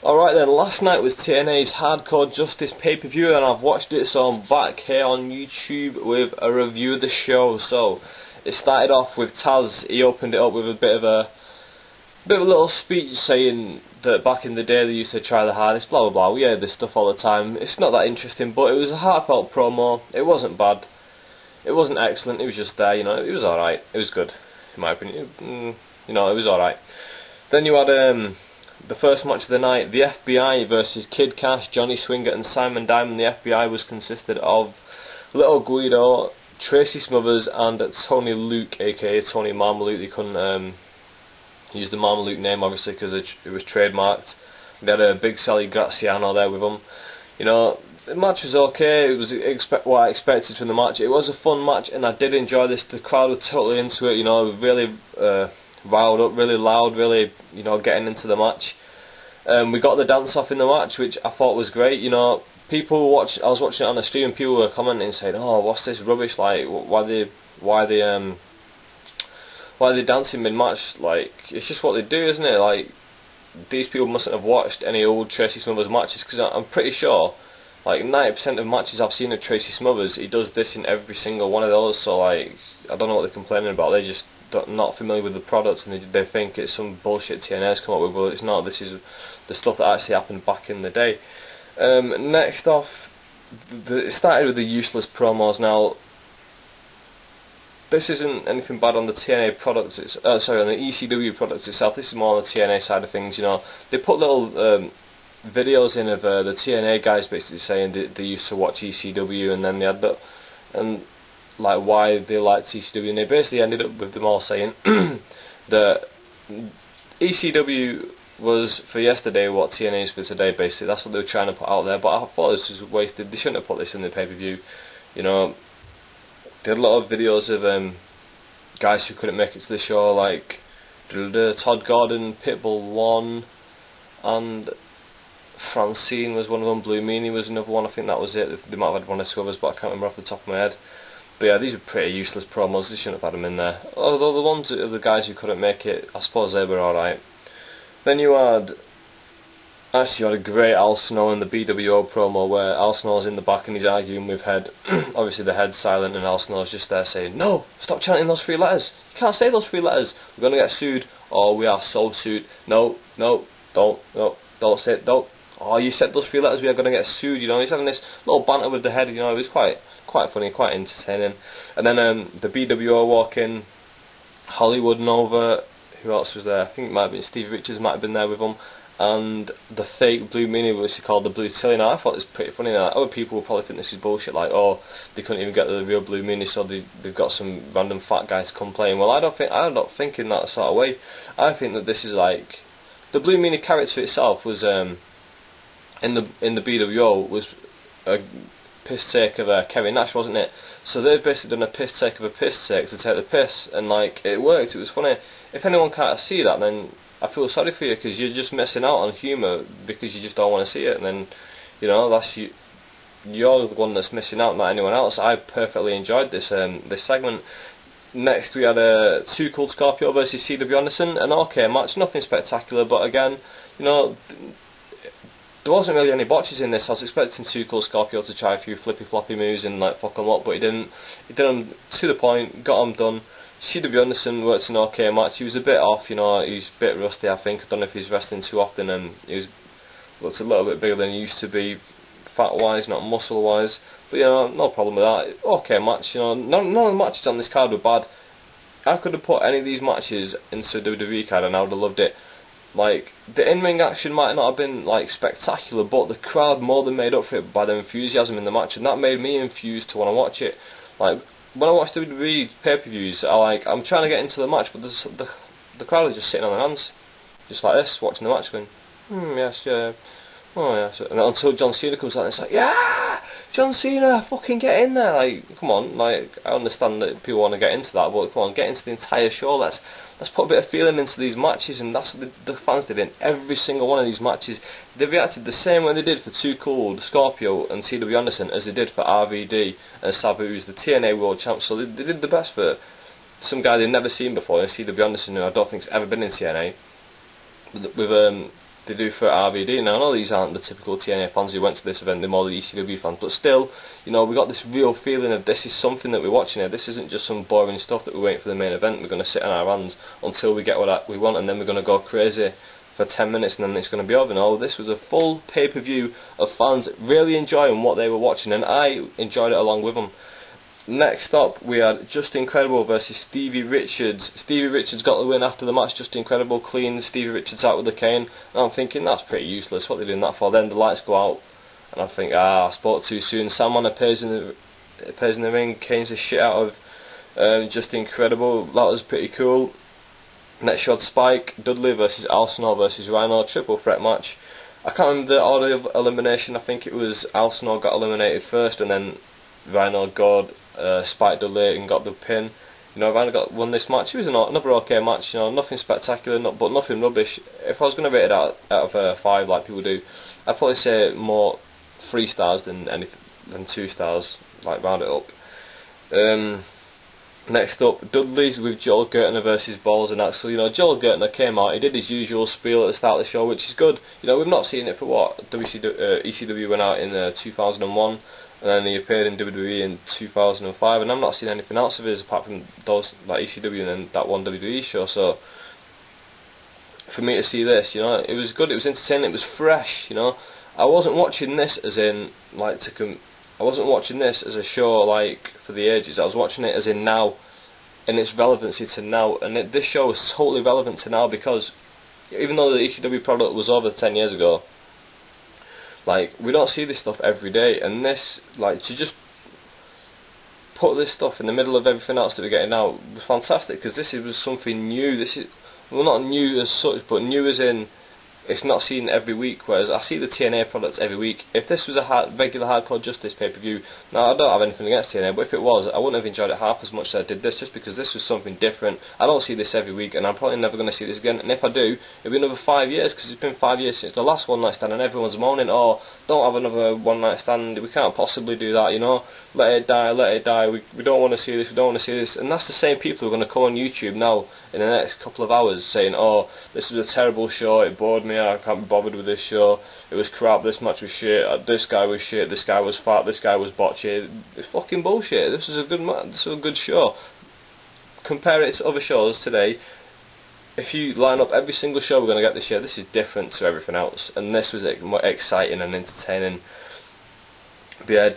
Alright then, last night was TNA's Hardcore Justice pay-per-view and I've watched it, so I'm back here on YouTube with a review of the show. So, it started off with Taz. He opened it up with a bit of a little speech saying that back in the day they used to try the hardest, blah blah blah. We heard this stuff all the time. It's not that interesting, but it was a heartfelt promo. It wasn't bad. It wasn't excellent, it was just there, you know, it was alright. It was good, in my opinion. You know, it was alright. Then you had the first match of the night, the FBI versus Kid Cash, Johnny Swinger and Simon Diamond. The FBI was consisted of Little Guido, Tracy Smothers and Tony Luke, aka Tony Marmaluke. They couldn't use the Marmaluke name obviously because it was trademarked. They had a Big Sally Graziano there with them. You know, the match was okay. It was what I expected from the match. It was a fun match and I did enjoy this. The crowd were totally into it, you know, really riled up, really loud, really, you know, getting into the match. We got the dance off in the match, which I thought was great. You know, people watch. I was watching it on the stream, and people were commenting saying, "Oh, what's this rubbish? Like, why are they dancing mid-match? Like, it's just what they do, isn't it? Like, these people mustn't have watched any old Tracy Smothers matches, because I'm pretty sure, like 90% of matches I've seen of Tracy Smothers, he does this in every single one of those. So like, I don't know what they're complaining about. They just not familiar with the products, and they think it's some bullshit TNA's come up with. Well, it's not. This is the stuff that actually happened back in the day. Next off, it started with the useless promos. Now, this isn't anything bad on the TNA products. On the ECW products itself. This is more on the TNA side of things. You know, they put little videos in of the TNA guys basically saying they used to watch ECW, and then they had like why they liked ECW, and they basically ended up with them all saying that ECW was for yesterday what TNA is for today. Basically, that's what they were trying to put out there. But I thought this was wasted. They shouldn't have put this in the pay-per-view. You know, they had a lot of videos of guys who couldn't make it to the show, like Todd Gordon, Pitbull 1, and Francine was one of them. Blue Meanie was another one. I think that was it. They might have had one or two others, but I can't remember off the top of my head. But yeah, these are pretty useless promos. They shouldn't have had them in there. Although the ones of the guys who couldn't make it, I suppose they were alright. Then you had a great Al Snow in the BWO promo where Al Snow's in the back and he's arguing with Head. Obviously the Head's silent and Al Snow's just there saying, "No, stop chanting those three letters. You can't say those three letters. We're going to get sued. Oh, we are so sued. No, don't say it, don't. Oh, you said those three letters, we are going to get sued." You know, he's having this little banter with the Head. You know, it was quite funny, quite entertaining. And then the BWO walk in, Hollywood Nova. Who else was there? I think it might have been Steve Richards, might have been there with them. And the fake Blue Meanie, which is called the Blue Tilly. Now, I thought it was pretty funny. Now, other people will probably think this is bullshit, like, oh, they couldn't even get the real Blue Meanie, so they've got some random fat guys to come playing. Well, I'm not thinking that sort of way. I think that this is like, the Blue Meanie character itself was in the BWO was a piss take of Kerry Nash, wasn't it? So they've basically done a piss take of a piss take to take the piss, and like, it worked. It was funny. If anyone can't see that, then I feel sorry for you, because you're just missing out on humour because you just don't want to see it. And then, you know, that's you're the one that's missing out, not anyone else. I perfectly enjoyed this segment. Next we had Too Cool Scorpio versus C.W. Anderson, an okay match, nothing spectacular, but again, you know, there wasn't really any botches in this. I was expecting Too Cool Scorpio to try a few flippy floppy moves and like fuck them up, but he didn't. He did them to the point, got them done. C.W. Anderson worked an okay match. He was a bit off, you know, he's a bit rusty, I think. I don't know if he's wrestling too often, and he looks a little bit bigger than he used to be, fat wise, not muscle wise. But you know, no problem with that. Okay match, you know. None of the matches on this card were bad. I could have put any of these matches into a WWE card and I would have loved it. Like, the in-ring action might not have been like spectacular, but the crowd more than made up for it by their enthusiasm in the match, and that made me enthused to want to watch it. Like, when I watch WWE pay-per-views, I'm trying to get into the match, but the crowd are just sitting on their hands, just like this, watching the match, going, yes, yeah, oh yes. And until John Cena comes out, and it's like, yeah, John Cena, fucking get in there. Like, come on, like, I understand that people want to get into that, but come on, get into the entire show. Let's put a bit of feeling into these matches, and that's what the fans did in every single one of these matches. They reacted the same way they did for Too Cool, Scorpio and C.W. Anderson as they did for RVD and Sabu, who's the TNA World Champ. So they did the best for some guy they'd never seen before, in C.W. Anderson, who I don't think's ever been in TNA. With they do for RVD. Now I know these aren't the typical TNA fans who went to this event, they're more the ECW fans, but still, you know, we got this real feeling of this is something that we're watching here. This isn't just some boring stuff that we're waiting for the main event. We're going to sit on our hands until we get what we want, and then we're going to go crazy for 10 minutes and then it's going to be over. No, this was a full pay-per-view of fans really enjoying what they were watching, and I enjoyed it along with them. Next up, we had Just Incredible versus Stevie Richards. Stevie Richards got the win after the match. Just Incredible clean Stevie Richards out with the cane. And I'm thinking, that's pretty useless. What are they doing that for? Then the lights go out, and I think, I spoke too soon. Sandman appears in the ring, canes the shit out of Just Incredible. That was pretty cool. Next, you had Spike Dudley versus Al Snow versus Rhino. Triple threat match. I can't remember the order of elimination. I think it was Al Snow got eliminated first, and then Rhino got Spike Dudley and got the pin. You know, Rhino won this match. It was another okay match. You know, nothing spectacular, but nothing rubbish. If I was going to rate it out of 5, like people do, I'd probably say more 3 stars than 2 stars. Like round it up. Next up, Dudley's with Joel Gertner versus Balls and Axel. You know, Joel Gertner came out, he did his usual spiel at the start of the show, which is good. You know, we've not seen it for what? ECW went out in 2001, and then he appeared in WWE in 2005, and I've not seen anything else of his apart from those, like ECW and then that one WWE show. So, for me to see this, you know, it was good, it was entertaining, it was fresh, you know. I wasn't watching this as in, like, I wasn't watching this as a show like for the ages. I was watching it as in now, and its relevancy to now. And this show is totally relevant to now because even though the ECW product was over 10 years ago, like, we don't see this stuff every day. And this, like, to just put this stuff in the middle of everything else that we're getting now was fantastic, because this was something new. This is, well, not new as such, but new as in it's not seen every week, whereas I see the TNA products every week. If this was a regular Hardcore Justice pay-per-view, now I don't have anything against TNA, but if it was, I wouldn't have enjoyed it half as much as I did this, just because this was something different. I don't see this every week, and I'm probably never going to see this again, and if I do, it'll be another 5 years, because it's been 5 years since the last one night stand, and everyone's moaning, oh, don't have another one night stand, we can't possibly do that, you know, let it die, we don't want to see this, we don't want to see this. And that's the same people who are going to come on YouTube now in the next couple of hours saying, oh, this was a terrible show, it bored me, I can't be bothered with this show, it was crap, this match was shit, this guy was shit, this guy was fat, this guy was botchy. It's fucking bullshit. This was a good this was a good show. Compare it to other shows today. If you line up every single show we're going to get this year, this is different to everything else, and this was more exciting and entertaining. But yeah, the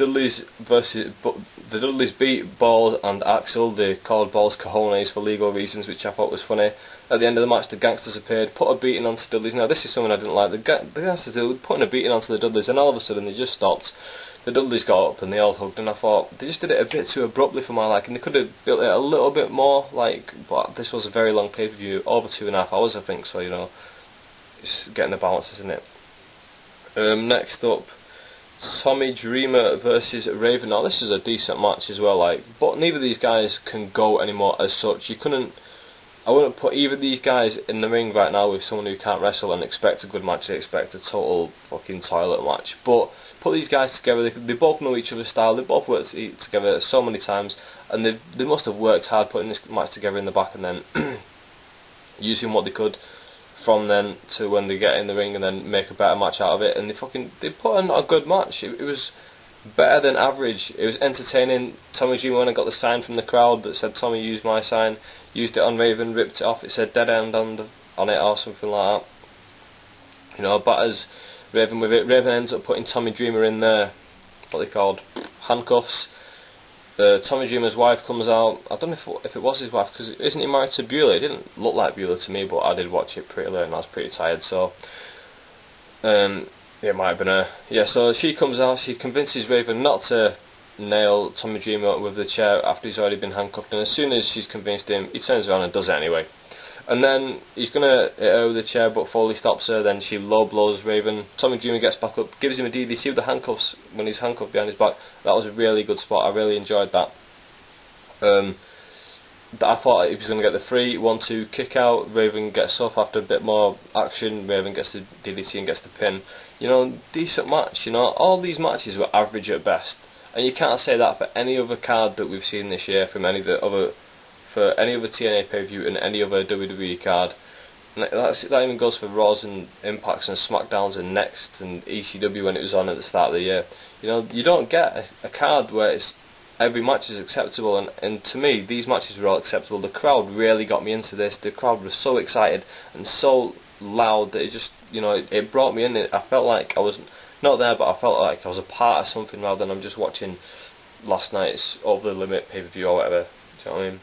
Dudleys beat Balls and Axel. They called Balls cojones for legal reasons, which I thought was funny. At the end of the match, the Gangsters appeared, put a beating onto Dudleys. Now, this is something I didn't like. The Gangsters were putting a beating onto the Dudleys, and all of a sudden they just stopped. The Dudleys got up and they all hugged, and I thought they just did it a bit too abruptly for my liking. They could have built it a little bit more, but this was a very long pay-per-view, over 2.5 hours, I think. So, you know, it's getting the balance, isn't it? Next up, Tommy Dreamer versus Raven. Now, this is a decent match as well, but neither of these guys can go anymore as such. I wouldn't put either of these guys in the ring right now with someone who can't wrestle and expect a good match. They expect a total fucking toilet match. But put these guys together, they both know each other's style, they both worked together so many times, and they must have worked hard putting this match together in the back, and then using what they could from then to when they get in the ring and then make a better match out of it. And they put on a good match. It was better than average. It was entertaining. Tommy Dreamer, when I got the sign from the crowd that said Tommy used my sign, used it on Raven, ripped it off, it said dead end on it or something like that. You know, batters Raven with it. Raven ends up putting Tommy Dreamer in there, what they called handcuffs. Tommy Dreamer's wife comes out. I don't know if it was his wife, because isn't he married to Beulah? It didn't look like Beulah to me, but I did watch it pretty late and I was pretty tired, so it might have been her. Yeah, so she comes out, she convinces Raven not to nail Tommy Dreamer with the chair after he's already been handcuffed, and as soon as she's convinced him, he turns around and does it anyway. And then he's going to hit her with the chair, but Foley stops her, then she low blows Raven. Tommy Dreamer gets back up, gives him a DDT with the handcuffs when he's handcuffed behind his back. That was a really good spot, I really enjoyed that. I thought he was going to get the 3-1-2 kick out. Raven gets off after a bit more action. Raven gets the DDT and gets the pin. You know, decent match. You know, all these matches were average at best, and you can't say that for any other card that we've seen this year from any other TNA pay-per-view and any other WWE card. That even goes for Raws and Impacts and Smackdowns and Next and ECW when it was on at the start of the year. You know, you don't get a card where it's every match is acceptable, and to me these matches were all acceptable. The crowd really got me into this. The crowd was so excited and so loud that it just, you know, it brought me in. I felt like I was not there, but I felt like I was a part of something rather than I'm just watching last night's Over the Limit pay-per-view or whatever. Do you know what I mean?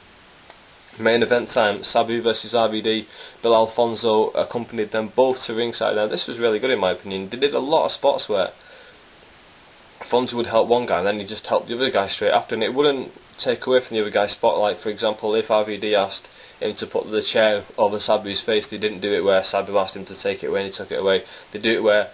Main event time, Sabu versus RVD. Bill Alfonso accompanied them both to ringside. Now this was really good in my opinion. They did a lot of spots where Alfonso would help one guy and then he just helped the other guy straight after, and it wouldn't take away from the other guy's spotlight. For example, if RVD asked him to put the chair over Sabu's face, they didn't do it where Sabu asked him to take it away and he took it away. They do it where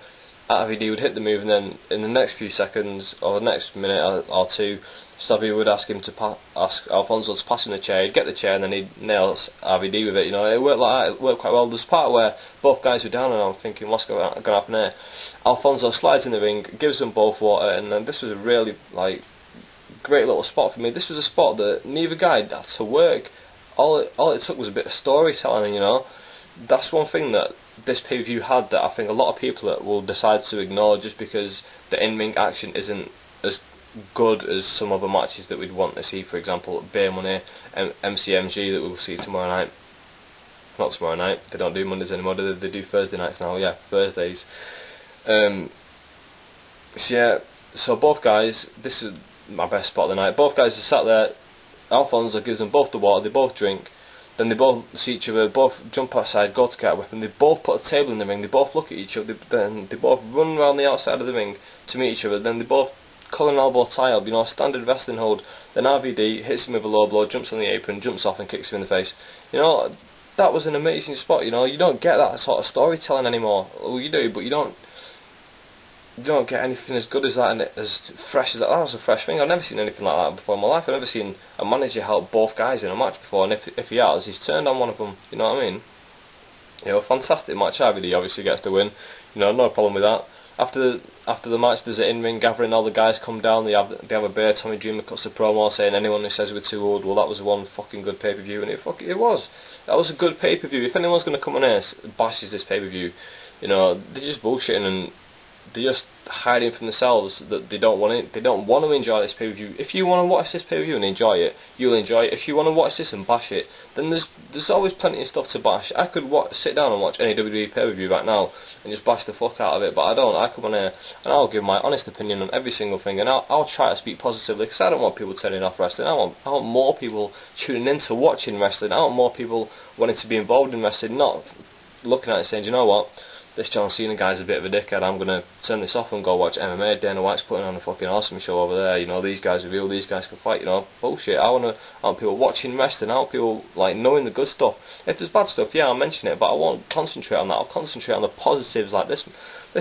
RVD would hit the move and then in the next few seconds or the next minute or two, Sabu would ask him to ask Alfonso to pass him the chair. He'd get the chair and then he'd nail RVD with it. You know, it worked like that. It worked quite well. There's part where both guys were down and I'm thinking, what's going to happen here? Alfonso slides in the ring, gives them both water, and then this was a really great little spot for me. This was a spot that neither guy had to work. All it took was a bit of storytelling. You know, that's one thing that this pay-per-view had that I think a lot of people will decide to ignore just because the in-ring action isn't as good as some other matches that we'd want to see. For example, Bay Money, MCMG that we'll see tomorrow night. Not tomorrow night, they don't do Mondays anymore, they do Thursday nights now, yeah, Thursdays. So both guys, this is my best spot of the night, both guys are sat there, Alfonso gives them both the water, they both drink, then they both see each other, both jump outside, go to get a weapon, they both put a table in the ring, they both look at each other, then they both run around the outside of the ring to meet each other, then they both collar and elbow tie up, you know, standard wrestling hold, then RVD hits him with a low blow, jumps on the apron, jumps off and kicks him in the face. You know, that was an amazing spot. You know, you don't get that sort of storytelling anymore. Well, you do, but you don't get anything as good as that and as fresh as that. That was a fresh thing. I've never seen anything like that before in my life. I've never seen a manager help both guys in a match before, and if he has, he's turned on one of them. You know what I mean? You know, fantastic match. RVD obviously gets the win. You know, no problem with that. After the match, there's an in-ring gathering. All the guys come down. They have a beer. Tommy Dreamer cuts a promo saying anyone who says we're too old, well, that was one fucking good pay-per-view, and it was. That was a good pay-per-view. If anyone's going to come on here and bashes this pay-per-view, you know, they're just bullshitting and they're just hiding from themselves that they don't want it. They don't want to enjoy this pay-per-view. If you want to watch this pay-per-view and enjoy it, you'll enjoy it. If you want to watch this and bash it, then there's always plenty of stuff to bash. I could sit down and watch any WWE pay-per-view right now and just bash the fuck out of it, but I don't. I come on here and I'll give my honest opinion on every single thing, and I'll try to speak positively, because I don't want people turning off wrestling. I want more people tuning in to watching wrestling. I want more people wanting to be involved in wrestling, not looking at it and saying, you know what, this John Cena guy's a bit of a dickhead, I'm going to turn this off and go watch MMA. Dana White's putting on a fucking awesome show over there, you know, these guys are real, these guys can fight, you know, bullshit. I want people watching wrestling, I want people knowing the good stuff. If there's bad stuff, yeah, I'll mention it, but I won't concentrate on that. I'll concentrate on the positives. Like this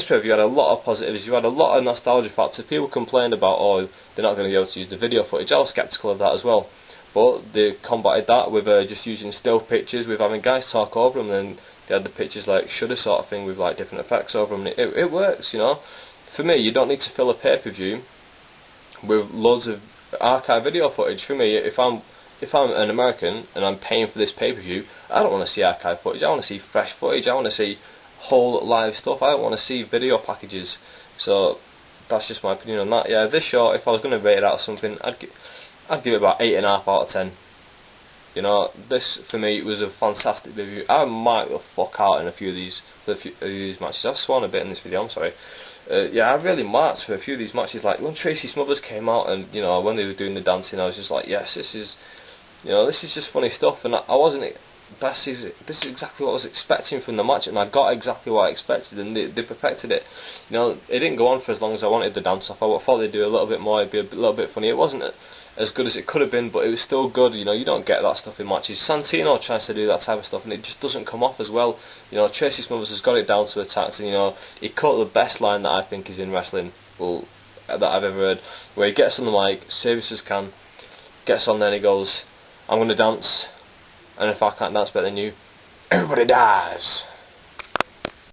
preview had a lot of positives. You had a lot of nostalgia factors. People complained about, oh, they're not going to be able to use the video footage. I was sceptical of that as well, but they combated that with just using still pictures, with having guys talk over them, and they had the pictures like Shudder sort of thing with different effects over them. It works, you know. For me, you don't need to fill a pay-per-view with loads of archive video footage. For me, if I'm an American and I'm paying for this pay-per-view, I don't want to see archive footage. I want to see fresh footage. I want to see whole live stuff. I don't want to see video packages. So that's just my opinion on that. Yeah, this show, if I was going to rate it out of something, I'd give it about 8.5 out of 10. You know, this for me was a fantastic review. I might the fuck out in a few of these matches. I've sworn a bit in this video, I'm sorry. Yeah, I really marked for a few of these matches. Like when Tracy Smothers came out and, you know, when they were doing the dancing, I was just like, yes, this is just funny stuff. And I wasn't. This is exactly what I was expecting from the match, and I got exactly what I expected, and they perfected it. You know, it didn't go on for as long as I wanted the dance off. I thought they'd do a little bit more, it'd be a little bit funny. It wasn't as good as it could have been, but it was still good. You know, you don't get that stuff in matches. Santino tries to do that type of stuff and it just doesn't come off as well. You know, Tracy Smothers has got it down to a tax, and you know, he caught the best line that I think is in wrestling, that I've ever heard, where he gets on the mic, serious as can, gets on there and he goes, I'm going to dance, and if I can't dance better than you, everybody dies.